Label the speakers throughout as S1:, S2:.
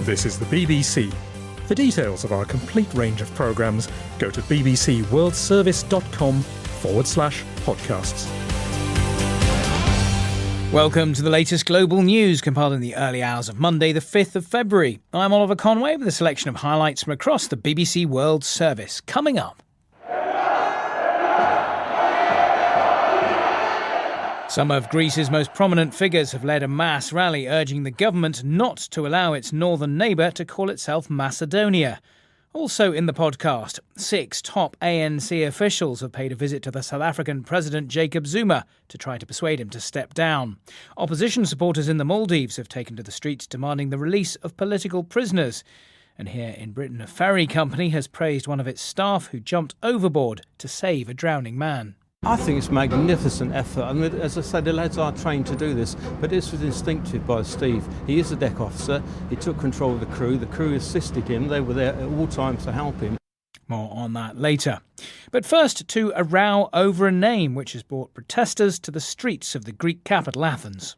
S1: This is the BBC. For details of our complete range of programmes, go to bbcworldservice.com/podcasts.
S2: Welcome to the latest global news compiled in the early hours of Monday, the 5th of February. I'm Oliver Conway with a selection of highlights from across the BBC World Service. Coming up. Some of Greece's most prominent figures have led a mass rally urging the government not to allow its northern neighbour to call itself Macedonia. Also in the podcast, 6 top ANC officials have paid a visit to the South African President Jacob Zuma to try to persuade him to step down. Opposition supporters in the Maldives have taken to the streets demanding the release of political prisoners. And here in Britain, a ferry company has praised one of its staff who jumped overboard to save a drowning man.
S3: I think it's a magnificent effort. I mean, as I say, the lads are trained to do this, but this was instinctive by Steve. He is a deck officer. He took control of the crew. The crew assisted him. They were there at all times to help him.
S2: More on that later. But first to a row over a name which has brought protesters to the streets of the Greek capital, Athens.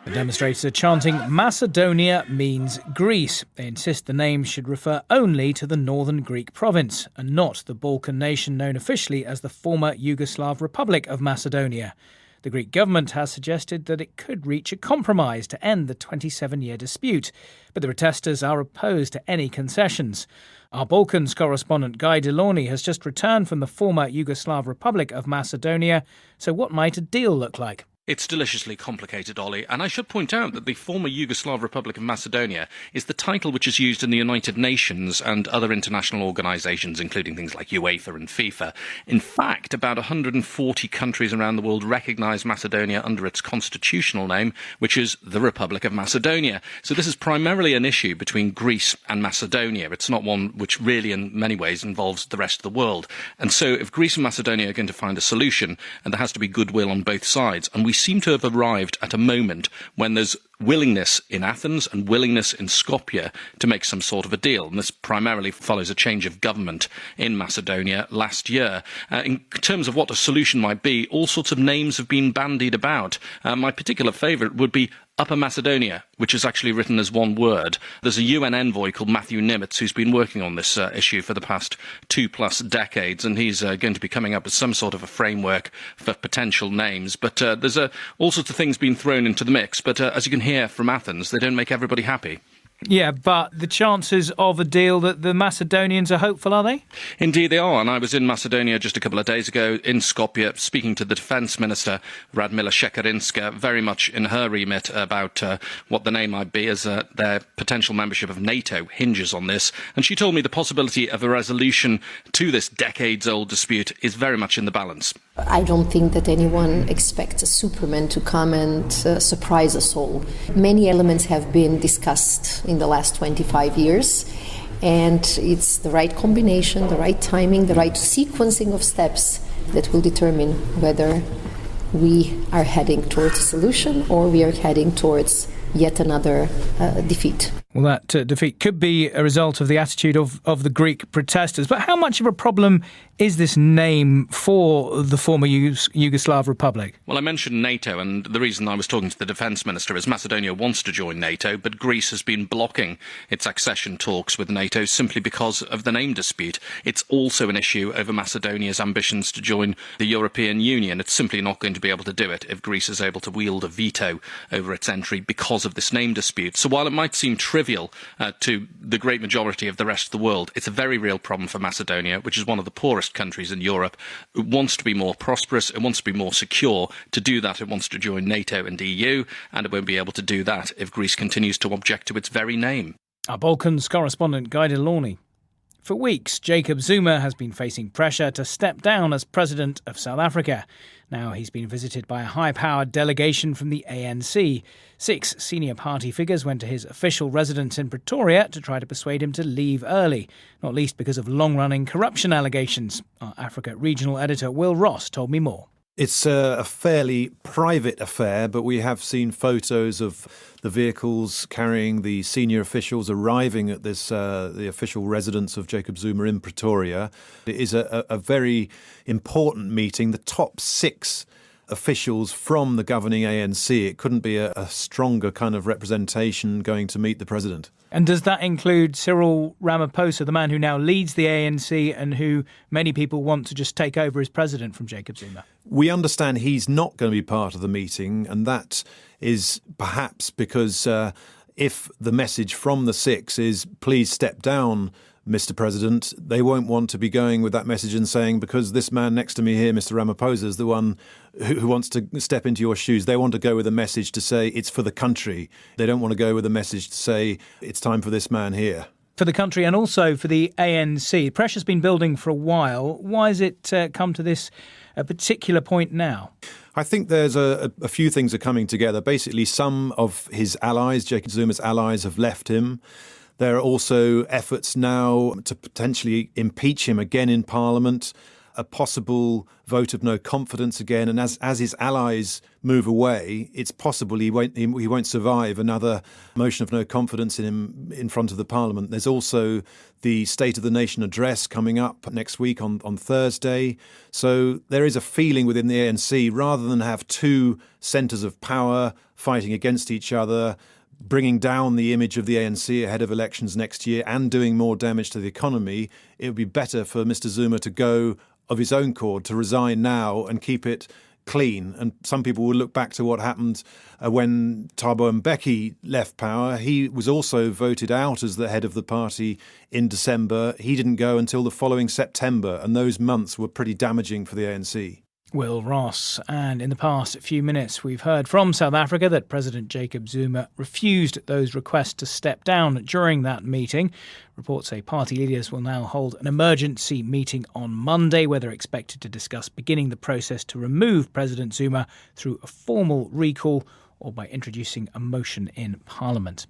S2: The demonstrators are chanting Macedonia means Greece. They insist the name should refer only to the northern Greek province and not the Balkan nation known officially as the former Yugoslav Republic of Macedonia. The Greek government has suggested that it could reach a compromise to end the 27-year dispute, but the protesters are opposed to any concessions. Our Balkans correspondent Guy Delaunay has just returned from the former Yugoslav Republic of Macedonia, so what might a deal look like?
S4: It's deliciously complicated, Ollie, and I should point out that the former Yugoslav Republic of Macedonia is the title which is used in the United Nations and other international organisations, including things like UEFA and FIFA. In fact, about 140 countries around the world recognise Macedonia under its constitutional name, which is the Republic of Macedonia. So this is primarily an issue between Greece and Macedonia. It's not one which really, in many ways, involves the rest of the world. And so if Greece and Macedonia are going to find a solution, and there has to be goodwill on both sides, and we seem to have arrived at a moment when there's willingness in Athens and willingness in Skopje to make some sort of a deal. And this primarily follows a change of government in Macedonia last year. In terms of what a solution might be, all sorts of names have been bandied about. My particular favourite would be Upper Macedonia, which is actually written as one word. There's a UN envoy called Matthew Nimitz who's been working on this issue for the past 2+ decades, and he's going to be coming up with some sort of a framework for potential names. But there's all sorts of things being thrown into the mix. But as you can hear from Athens, they don't make everybody happy.
S2: Yeah, but the chances of a deal that the Macedonians are hopeful, are they?
S4: Indeed they are, and I was in Macedonia just a couple of days ago in Skopje speaking to the Defence Minister, Radmila Shekarinska, very much in her remit about what the name might be, as their potential membership of NATO hinges on this. And she told me the possibility of a resolution to this decades-old dispute is very much in the balance.
S5: I don't think that anyone expects a Superman to come and surprise us all. Many elements have been discussed in the last 25 years, and it's the right combination, the right timing, the right sequencing of steps that will determine whether we are heading towards a solution or we are heading towards yet another defeat.
S2: Well, that defeat could be a result of the attitude of the Greek protesters. But how much of a problem is this name for the former Yugoslav Republic?
S4: Well, I mentioned NATO, and the reason I was talking to the Defence Minister is Macedonia wants to join NATO, but Greece has been blocking its accession talks with NATO simply because of the name dispute. It's also an issue over Macedonia's ambitions to join the European Union. It's simply not going to be able to do it if Greece is able to wield a veto over its entry because of this name dispute. So while it might seem trivial to the great majority of the rest of the world, it's a very real problem for Macedonia, which is one of the poorest countries in Europe. It wants to be more prosperous, it wants to be more secure. To do that, it wants to join NATO and EU, and it won't be able to do that if Greece continues to object to its very name.
S2: Our Balkans correspondent Guy Delaunay. For weeks, Jacob Zuma has been facing pressure to step down as president of South Africa. Now he's been visited by a high-powered delegation from the ANC. 6 senior party figures went to his official residence in Pretoria to try to persuade him to leave early, not least because of long-running corruption allegations. Our Africa regional editor Will Ross told me more.
S6: It's a fairly private affair, but we have seen photos of the vehicles carrying the senior officials arriving at this the official residence of Jacob Zuma in Pretoria. It is a very important meeting. The top 6 officials from the governing ANC. It couldn't be a stronger kind of representation going to meet the president.
S2: And does that include Cyril Ramaphosa, the man who now leads the ANC and who many people want to just take over as president from Jacob Zuma?
S6: We understand he's not going to be part of the meeting, and that is perhaps because if the message from the 6 is please step down, Mr. President, they won't want to be going with that message and saying, because this man next to me here, Mr. Ramaphosa, is the one who wants to step into your shoes. They want to go with a message to say it's for the country. They don't want to go with a message to say it's time for this man here.
S2: For the country and also for the ANC. Pressure's been building for a while. Why has it come to this particular point now?
S6: I think there's a few things are coming together. Basically, some of his allies, Jacob Zuma's allies, have left him. There are also efforts now to potentially impeach him again in Parliament, a possible vote of no confidence again. And as his allies move away, it's possible he won't survive another motion of no confidence in him in front of the Parliament. There's also the State of the Nation address coming up next week on Thursday. So there is a feeling within the ANC, rather than have 2 centres of power fighting against each other, bringing down the image of the ANC ahead of elections next year and doing more damage to the economy, it would be better for Mr. Zuma to go of his own accord, to resign now and keep it clean. And some people will look back to what happened when Thabo Mbeki left power. He was also voted out as the head of the party in December. He didn't go until the following September, and those months were pretty damaging for the ANC.
S2: Will Ross. And in the past few minutes, we've heard from South Africa that President Jacob Zuma refused those requests to step down during that meeting. Reports say party leaders will now hold an emergency meeting on Monday, where they're expected to discuss beginning the process to remove President Zuma through a formal recall or by introducing a motion in Parliament.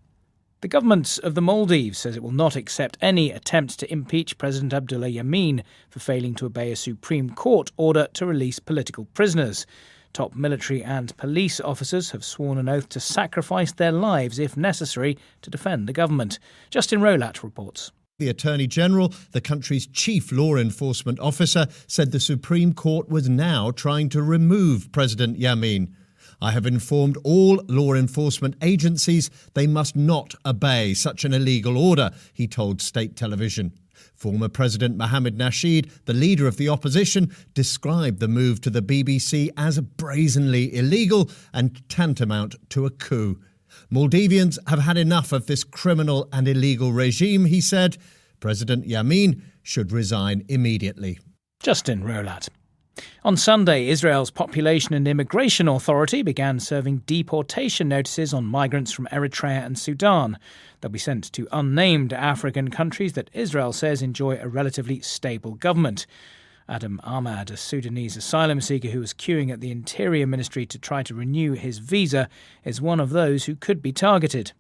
S2: The government of the Maldives says it will not accept any attempt to impeach President Abdullah Yameen for failing to obey a Supreme Court order to release political prisoners. Top military and police officers have sworn an oath to sacrifice their lives if necessary to defend the government. Justin Rolat reports.
S7: The Attorney General, the country's chief law enforcement officer, said the Supreme Court was now trying to remove President Yameen. I have informed all law enforcement agencies they must not obey such an illegal order, he told state television. Former President Mohamed Nasheed, the leader of the opposition, described the move to the BBC as brazenly illegal and tantamount to a coup. Maldivians have had enough of this criminal and illegal regime, he said. President Yameen should resign immediately.
S2: Justin Rolat. On Sunday, Israel's Population and Immigration Authority began serving deportation notices on migrants from Eritrea and Sudan. They'll be sent to unnamed African countries that Israel says enjoy a relatively stable government. Adam Ahmad, a Sudanese asylum seeker who was queuing at the Interior Ministry to try to renew his visa, is one of those who could be targeted.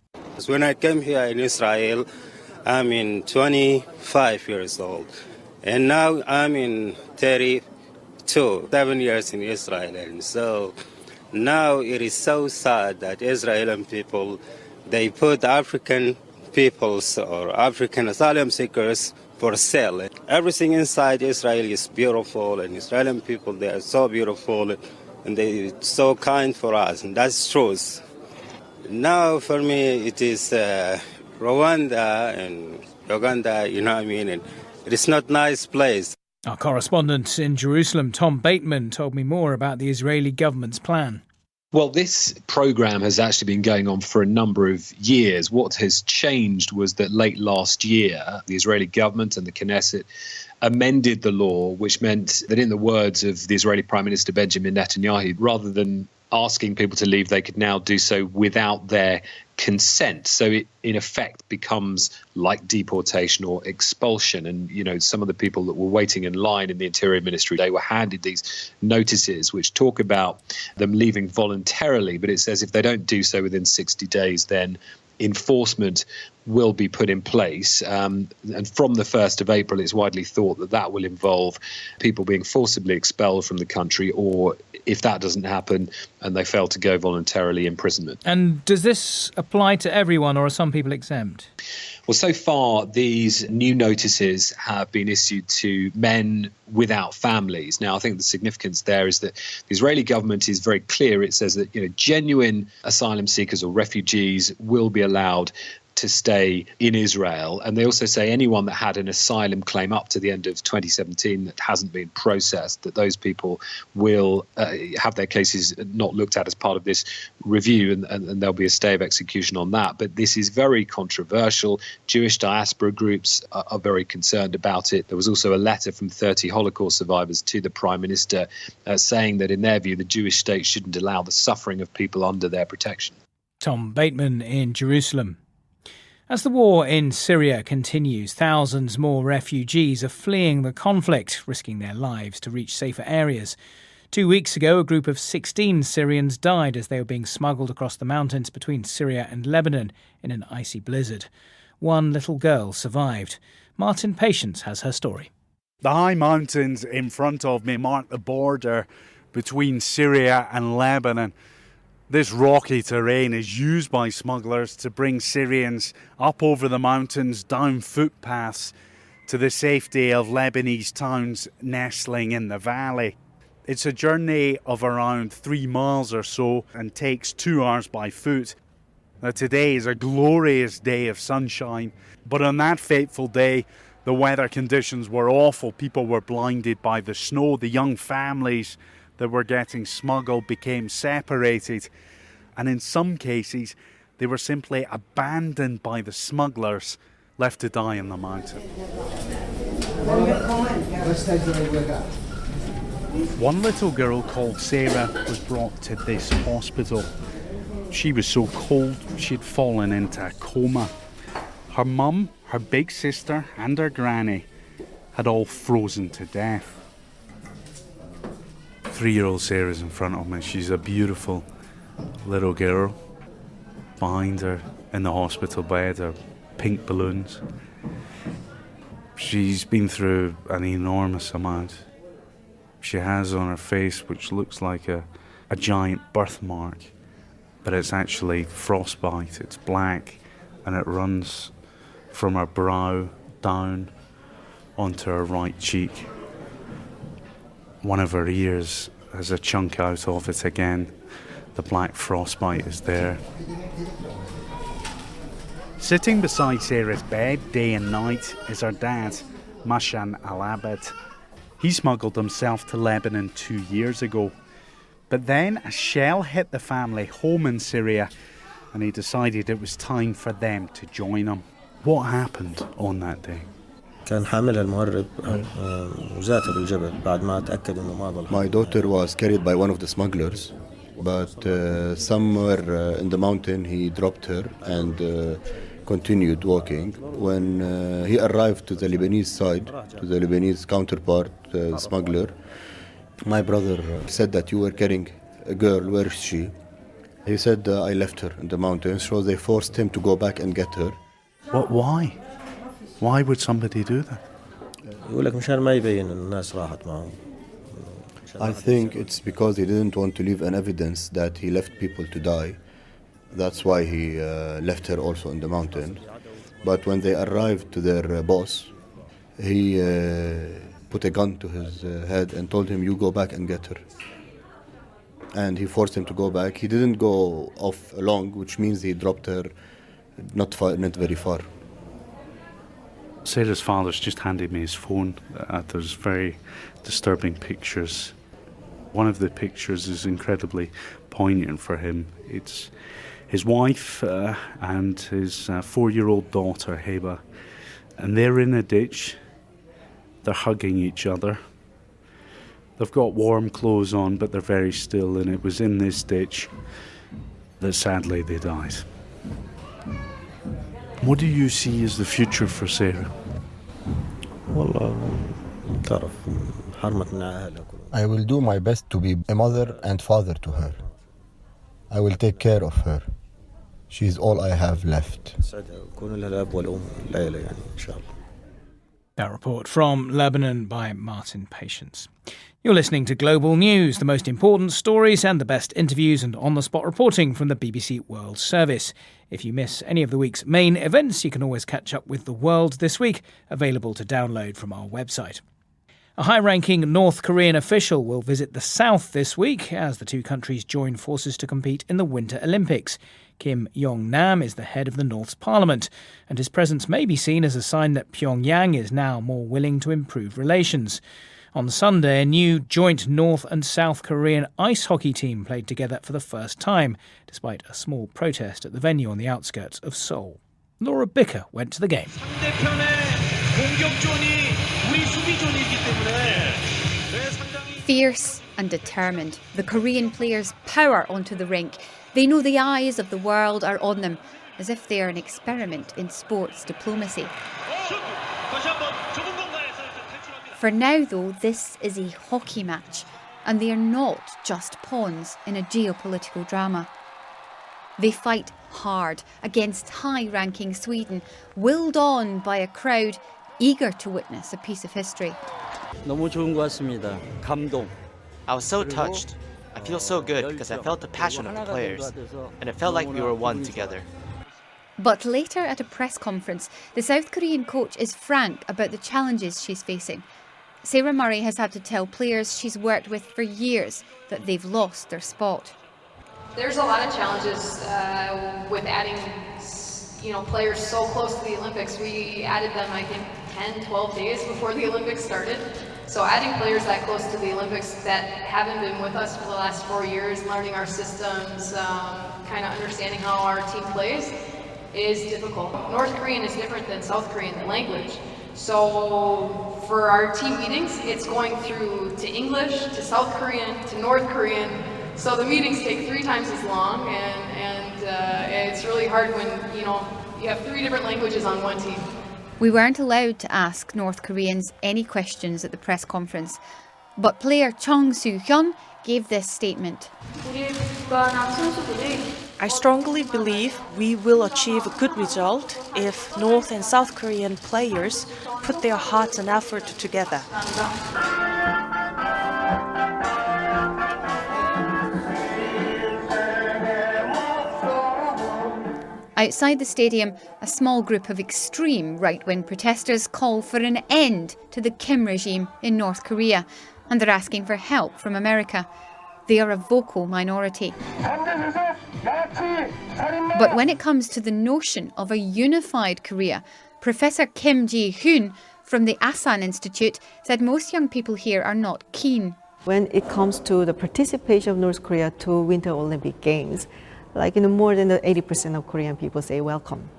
S8: When I came here in Israel, I'm 25 years old, and now I'm in 7 years in Israel. And so now it is so sad that Israeli people, they put African peoples or African asylum seekers for sale. Everything inside Israel is beautiful, and Israeli people, they are so beautiful and they are so kind for us, and that's truth. Now for me it is Rwanda and Uganda, and it is not a nice place.
S2: Our correspondent in Jerusalem, Tom Bateman, told me more about the Israeli government's plan.
S9: Well, this programme has actually been going on for a number of years. What has changed was that late last year, the Israeli government and the Knesset amended the law, which meant that, in the words of the Israeli Prime Minister Benjamin Netanyahu, rather than asking people to leave, they could now do so without their consent. So it, in effect, becomes like deportation or expulsion. And, some of the people that were waiting in line in the Interior Ministry, they were handed these notices which talk about them leaving voluntarily. But it says if they don't do so within 60 days, then enforcement will be put in place. And from the 1st of April, it's widely thought that that will involve people being forcibly expelled from the country, or if that doesn't happen and they fail to go, voluntarily imprisonment.
S2: And does this apply to everyone, or are some people exempt?
S9: Well, so far, these new notices have been issued to men without families. Now, I think the significance there is that the Israeli government is very clear. It says that, genuine asylum seekers or refugees will be allowed to stay in Israel. And they also say anyone that had an asylum claim up to the end of 2017 that hasn't been processed, that those people will have their cases not looked at as part of this review, and there'll be a stay of execution on that. But this is very controversial. Jewish diaspora groups are very concerned about it. There was also a letter from 30 Holocaust survivors to the Prime Minister saying that in their view, the Jewish state shouldn't allow the suffering of people under their protection.
S2: Tom Bateman in Jerusalem. As the war in Syria continues, thousands more refugees are fleeing the conflict, risking their lives to reach safer areas. 2 weeks ago, a group of 16 Syrians died as they were being smuggled across the mountains between Syria and Lebanon in an icy blizzard. One little girl survived. Martin Patience has her story.
S10: The high mountains in front of me mark the border between Syria and Lebanon. This rocky terrain is used by smugglers to bring Syrians up over the mountains, down footpaths to the safety of Lebanese towns nestling in the valley. It's a journey of around 3 miles or so and takes 2 hours by foot. Now, today is a glorious day of sunshine, but on that fateful day, the weather conditions were awful. People were blinded by the snow. The young families that were getting smuggled became separated, and in some cases they were simply abandoned by the smugglers, left to die in the mountain. One little girl called Sarah was brought to this hospital. She was so cold she'd fallen into a coma. Her mum, her big sister and her granny had all frozen to death. 3-year-old Sarah's in front of me. She's a beautiful little girl. Behind her in the hospital bed are pink balloons. She's been through an enormous amount. She has on her face, which looks like a giant birthmark, but it's actually frostbite. It's black and it runs from her brow down onto her right cheek. One of her ears has a chunk out of it again. The black frostbite is there. Sitting beside Sarah's bed day and night is her dad, Mashan Al-Abed. He smuggled himself to Lebanon 2 years ago. But then a shell hit the family home in Syria and he decided it was time for them to join him. What happened on that day?
S11: My daughter was carried by one of the smugglers, but somewhere in the mountain he dropped her and continued walking. When he arrived to the Lebanese side, to the Lebanese counterpart, smuggler, my brother said that you were carrying a girl, where is she? He said, I left her in the mountains, so they forced him to go back and get her.
S10: What? Why? Why would somebody do that?
S11: I think it's because he didn't want to leave an evidence that he left people to die. That's why he left her also in the mountain. But when they arrived to their boss, he put a gun to his head and told him, you go back and get her. And he forced him to go back. He didn't go off long, which means he dropped her not very far.
S10: Sarah's father's just handed me his phone. There's very disturbing pictures. One of the pictures is incredibly poignant for him. It's his wife and his 4-year-old daughter, Heba. And they're in a ditch. They're hugging each other. They've got warm clothes on, but they're very still. And it was in this ditch that sadly they died. What do you see as the future for Sarah?
S11: I will do my best to be a mother and father to her. I will take care of her. She's all I have left.
S2: That report from Lebanon by Martin Patience. You're listening to Global News, the most important stories and the best interviews and on-the-spot reporting from the BBC World Service. If you miss any of the week's main events, you can always catch up with The World This Week, available to download from our website. A high-ranking North Korean official will visit the south this week as the two countries join forces to compete in the Winter Olympics. Kim Yong-nam is the head of the North's parliament, and his presence may be seen as a sign that Pyongyang is now more willing to improve relations. On Sunday, a new joint North and South Korean ice hockey team played together for the first time, despite a small protest at the venue on the outskirts of Seoul. Laura Bicker went to the game.
S12: Fierce and determined, the Korean players power onto the rink. They know the eyes of the world are on them, as if they are an experiment in sports diplomacy. For now, though, this is a hockey match, and they are not just pawns in a geopolitical drama. They fight hard against high-ranking Sweden, willed on by a crowd eager to witness a piece of history.
S13: I was so touched. I feel so good because I felt the passion of the players, and it felt like we were one together.
S12: But later at a press conference, the South Korean coach is frank about the challenges she's facing. Sarah Murray has had to tell players she's worked with for years that they've lost their spot.
S14: There's a lot of challenges with adding, players so close to the Olympics. We added them, I think, 10, 12 days before the Olympics started. So adding players that close to the Olympics that haven't been with us for the last 4 years, learning our systems, kind of understanding how our team plays, is difficult. North Korean is different than South Korean, the language. So for our team meetings, it's going through to English, to South Korean, to North Korean. So the meetings take 3 times as long, and it's really hard when, you have 3 different languages on one team.
S12: We weren't allowed to ask North Koreans any questions at the press conference, but player Chung Soo-hyun gave this statement.
S15: I strongly believe we will achieve a good result if North and South Korean players put their hearts and effort together.
S12: Outside the stadium, a small group of extreme right-wing protesters call for an end to the Kim regime in North Korea, and they're asking for help from America. They are a vocal minority. But when it comes to the notion of a unified Korea, Professor Kim Ji-hoon from the Asan Institute said most young people here are not keen.
S16: When it comes to the participation of North Korea to Winter Olympic Games, more than 80% of Korean people say welcome.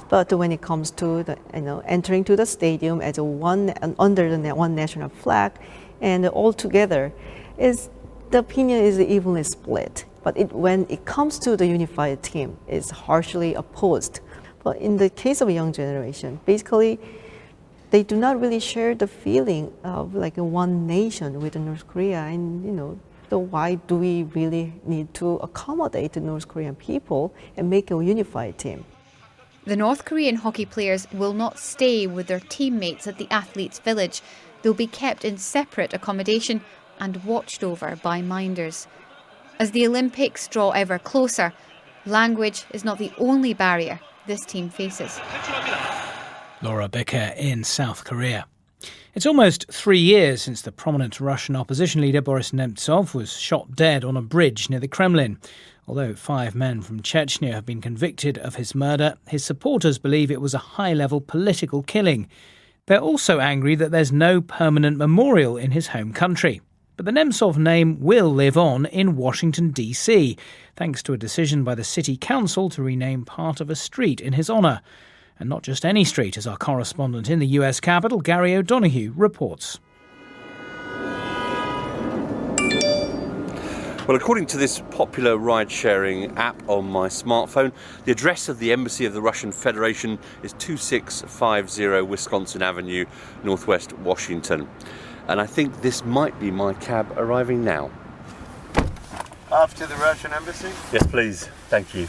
S16: But when it comes to entering to the stadium as under the one national flag and all together, the opinion is evenly split. But when it comes to the unified team, it's harshly opposed. But in the case of a young generation, basically, they do not really share the feeling of a one nation with North Korea, and so why do we really need to accommodate the North Korean people and make a unified team?
S12: The North Korean hockey players will not stay with their teammates at the athletes' village. They'll be kept in separate accommodation and watched over by minders. As the Olympics draw ever closer, language is not the only barrier this team faces.
S2: Laura Bicker in South Korea. It's almost 3 years since the prominent Russian opposition leader Boris Nemtsov was shot dead on a bridge near the Kremlin. Although 5 men from Chechnya have been convicted of his murder, his supporters believe it was a high-level political killing. They're also angry that there's no permanent memorial in his home country. But the Nemtsov name will live on in Washington, D.C., thanks to a decision by the city council to rename part of a street in his honour. And not just any street, as our correspondent in the US capital, Gary O'Donoghue, reports.
S17: Well, according to this popular ride-sharing app on my smartphone, the address of the Embassy of the Russian Federation is 2650 Wisconsin Avenue, Northwest Washington. And I think this might be my cab arriving now.
S18: Off to the Russian Embassy?
S17: Yes, please. Thank you.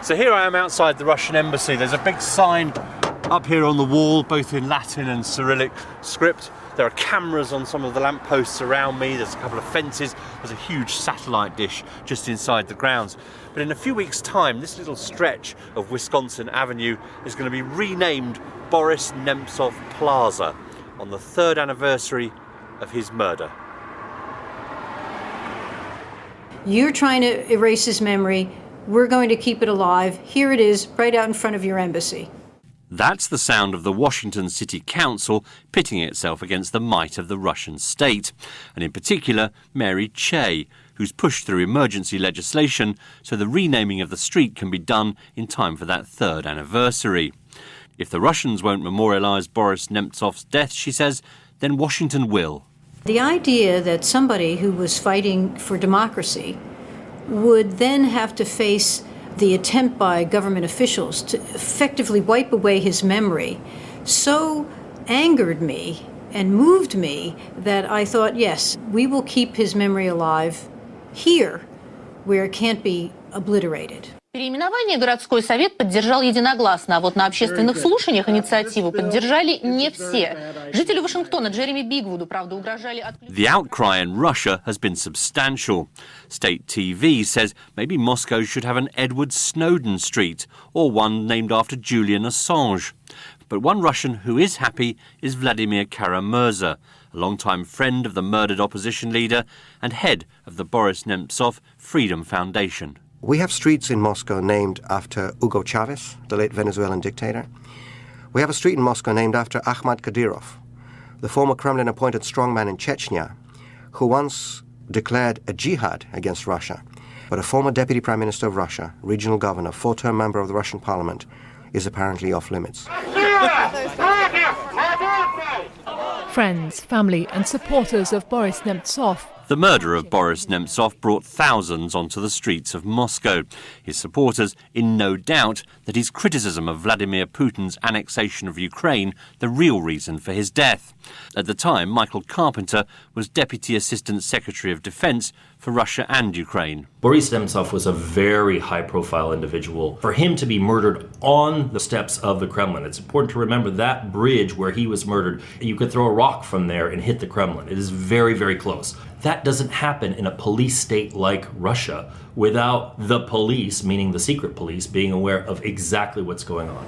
S17: So here I am outside the Russian embassy. There's a big sign up here on the wall, both in Latin and Cyrillic script. There are cameras on some of the lampposts around me. There's a couple of fences. There's a huge satellite dish just inside the grounds. But in a few weeks' time, this little stretch of Wisconsin Avenue is going to be renamed Boris Nemtsov Plaza on the 3rd anniversary of his murder.
S18: You're trying to erase his memory. We're going to keep it alive. Here it is, right out in front of your embassy.
S17: That's the sound of the Washington City Council pitting itself against the might of the Russian state, and in particular Mary Che, who's pushed through emergency legislation so the renaming of the street can be done in time for that 3rd anniversary. If the Russians won't memorialise Boris Nemtsov's death, she says, then Washington will.
S18: The idea that somebody who was fighting for democracy would then have to face the attempt by government officials to effectively wipe away his memory so angered me and moved me that I thought, yes, we will keep his memory alive here, where it can't be obliterated.
S19: Переименование городской совет поддержал единогласно, а вот на общественных слушаниях инициативу поддержали не все. Жители Вашингтона Джереми Бигвуду, правда, угрожали отключением.
S17: The outcry in Russia has been substantial. State TV says maybe Moscow should have an Edward Snowden Street or one named after Julian Assange. But one Russian who is happy is Vladimir Kara-Murza, a longtime friend of the murdered opposition leader and head of the Boris Nemtsov Freedom Foundation.
S20: We have streets in Moscow named after Hugo Chavez, the late Venezuelan dictator. We have a street in Moscow named after Ahmad Kadyrov, the former Kremlin-appointed strongman in Chechnya, who once declared a jihad against Russia. But a former deputy prime minister of Russia, regional governor, 4-term member of the Russian parliament, is apparently off limits.
S21: Friends, family and supporters of Boris Nemtsov.
S17: The murder of Boris Nemtsov brought thousands onto the streets of Moscow, his supporters in no doubt that his criticism of Vladimir Putin's annexation of Ukraine the real reason for his death. At the time, Michael Carpenter was Deputy Assistant Secretary of Defense for Russia and Ukraine.
S22: Boris Nemtsov was a very high-profile individual. For him to be murdered on the steps of the Kremlin, it's important to remember that bridge where he was murdered, you could throw a rock from there and hit the Kremlin. It is very, very close. That doesn't happen in a police state like Russia without the police, meaning the secret police, being aware of exactly what's going on.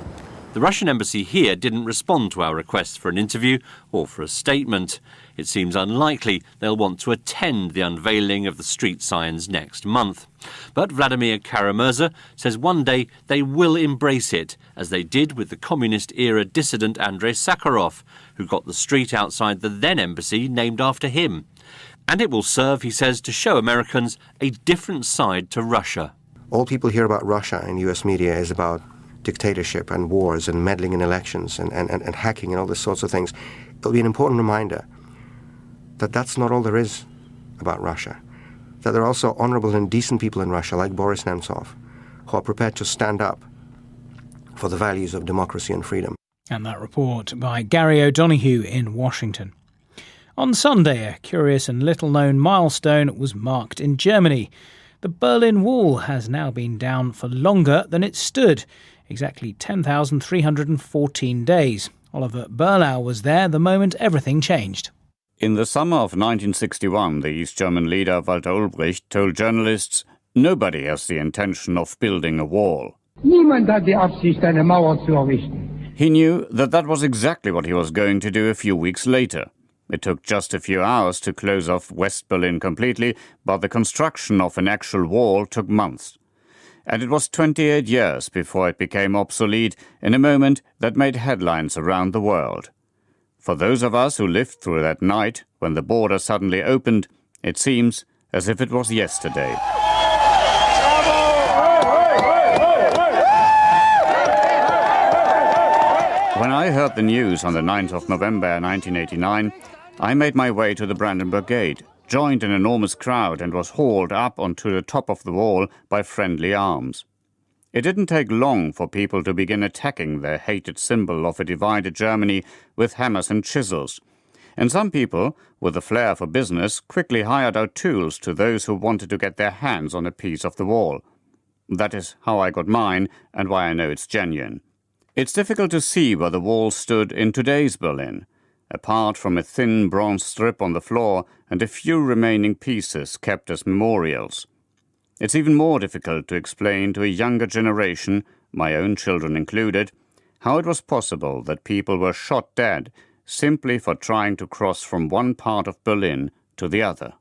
S17: The Russian embassy here didn't respond to our requests for an interview or for a statement. It seems unlikely they'll want to attend the unveiling of the street signs next month. But Vladimir Kara-Murza says one day they will embrace it, as they did with the communist-era dissident Andrei Sakharov, who got the street outside the then embassy named after him. And it will serve, he says, to show Americans a different side to Russia.
S20: All people hear about Russia in US media is about dictatorship and wars and meddling in elections and hacking and all these sorts of things. It'll be an important reminder that that's not all there is about Russia. That there are also honorable and decent people in Russia, like Boris Nemtsov, who are prepared to stand up for the values of democracy and freedom.
S2: And that report by Gary O'Donoghue in Washington. On Sunday, a curious and little-known milestone was marked in Germany. The Berlin Wall has now been down for longer than it stood, exactly 10,314 days. Oliver Berlau was there the moment everything changed.
S23: In the summer of 1961, the East German leader Walter Ulbricht told journalists, "Nobody has the intention of building a wall."
S24: Niemand hat die Absicht, eine Mauer zu errichten.
S23: He knew that that was exactly what he was going to do a few weeks later. It took just a few hours to close off West Berlin completely, but the construction of an actual wall took months. And it was 28 years before it became obsolete in a moment that made headlines around the world. For those of us who lived through that night, when the border suddenly opened, it seems as if it was yesterday. When I heard the news on the 9th of November 1989, I made my way to the Brandenburg Gate, joined an enormous crowd and was hauled up onto the top of the wall by friendly arms. It didn't take long for people to begin attacking their hated symbol of a divided Germany with hammers and chisels. And some people, with a flair for business, quickly hired out tools to those who wanted to get their hands on a piece of the wall. That is how I got mine and why I know it's genuine. It's difficult to see where the wall stood in today's Berlin, apart from a thin bronze strip on the floor and a few remaining pieces kept as memorials. It's even more difficult to explain to a younger generation, my own children included, how it was possible that people were shot dead simply for trying to cross from one part of Berlin to the other.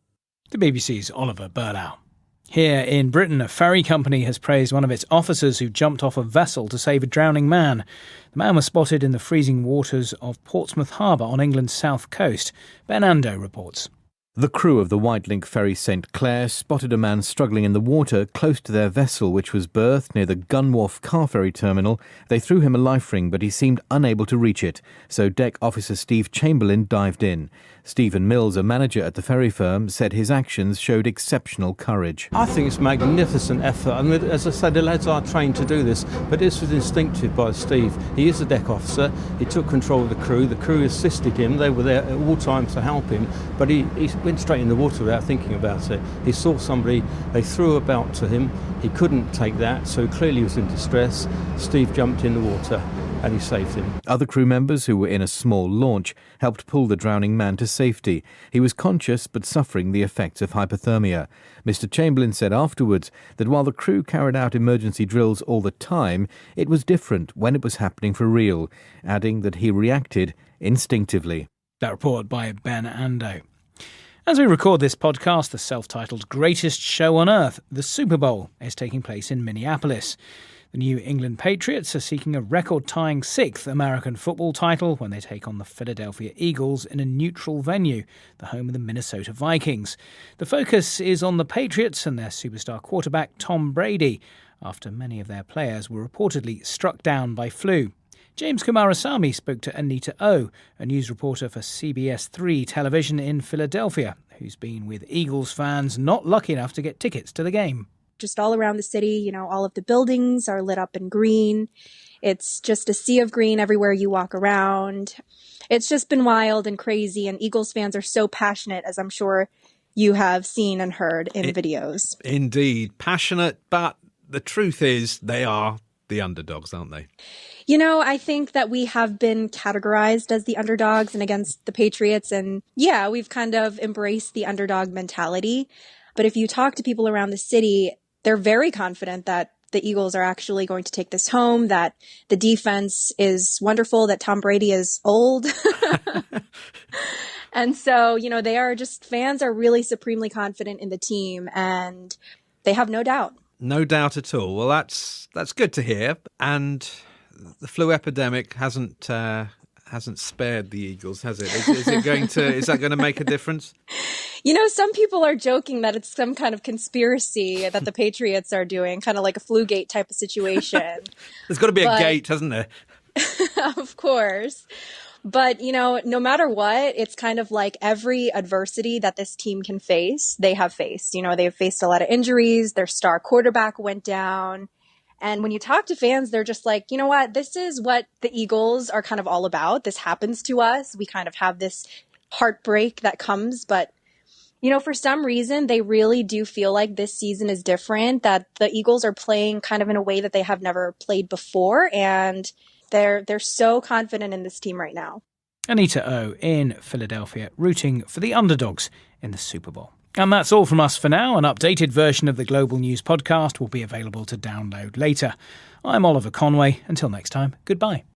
S2: The BBC's Oliver Burlow. Here in Britain, a ferry company has praised one of its officers who jumped off a vessel to save a drowning man. The man was spotted in the freezing waters of Portsmouth Harbour on England's south coast. Ben Ando reports.
S1: The crew of the Whitelink ferry St Clair spotted a man struggling in the water close to their vessel, which was berthed near the Gun Wharf car ferry terminal. They threw him a life ring, but he seemed unable to reach it, so deck officer Steve Chamberlain dived in. Stephen Mills, a manager at the ferry firm, said his actions showed exceptional courage.
S3: I think it's a magnificent effort. I mean, as I said, the lads are trained to do this, but this was instinctive by Steve. He is a deck officer. He took control of the crew. The crew assisted him. They were there at all times to help him, but he went straight in the water without thinking about it. He saw somebody, they threw a belt to him. He couldn't take that, so clearly he was in distress. Steve jumped in the water and he saved him.
S1: Other crew members who were in a small launch helped pull the drowning man to safety. He was conscious but suffering the effects of hypothermia. Mr. Chamberlain said afterwards that while the crew carried out emergency drills all the time, it was different when it was happening for real, adding that he reacted instinctively.
S2: That report by Ben Ando. As we record this podcast, the self-titled Greatest Show on Earth, the Super Bowl, is taking place in Minneapolis. The New England Patriots are seeking a record-tying 6th American football title when they take on the Philadelphia Eagles in a neutral venue, the home of the Minnesota Vikings. The focus is on the Patriots and their superstar quarterback Tom Brady, after many of their players were reportedly struck down by flu. James Kumarasamy spoke to Anita O, a news reporter for CBS 3 television in Philadelphia, who's been with Eagles fans not lucky enough to get tickets to the game.
S4: Just all around the city, all of the buildings are lit up in green. It's just a sea of green everywhere you walk around. It's just been wild and crazy, and Eagles fans are so passionate, as I'm sure you have seen and heard in videos.
S5: Indeed, passionate, but the truth is they are the underdogs, aren't they?
S4: I think that we have been categorized as the underdogs and against the Patriots, and we've kind of embraced the underdog mentality. But if you talk to people around the city, they're very confident that the Eagles are actually going to take this home, that the defense is wonderful, that Tom Brady is old. And so, they are just, fans are really supremely confident in the team, and they have no doubt.
S5: No doubt at all. Well, that's good to hear. And the flu epidemic hasn't spared the Eagles, has it? Is that going to make a difference?
S4: Some people are joking that it's some kind of conspiracy that the Patriots are doing, kind of like a Flugate type of situation.
S5: There's got to be a gate, hasn't there?
S4: Of course. But, no matter what, it's kind of like every adversity that this team can face, they have faced. They've faced a lot of injuries. Their star quarterback went down. And when you talk to fans, they're just like, you know what, this is what the Eagles are kind of all about. This happens to us. We kind of have this heartbreak that comes. But, for some reason, they really do feel like this season is different, that the Eagles are playing kind of in a way that they have never played before. And they're so confident in this team right now.
S2: Anita O in Philadelphia, rooting for the underdogs in the Super Bowl. And that's all from us for now. An updated version of the Global News podcast will be available to download later. I'm Oliver Conway. Until next time, goodbye.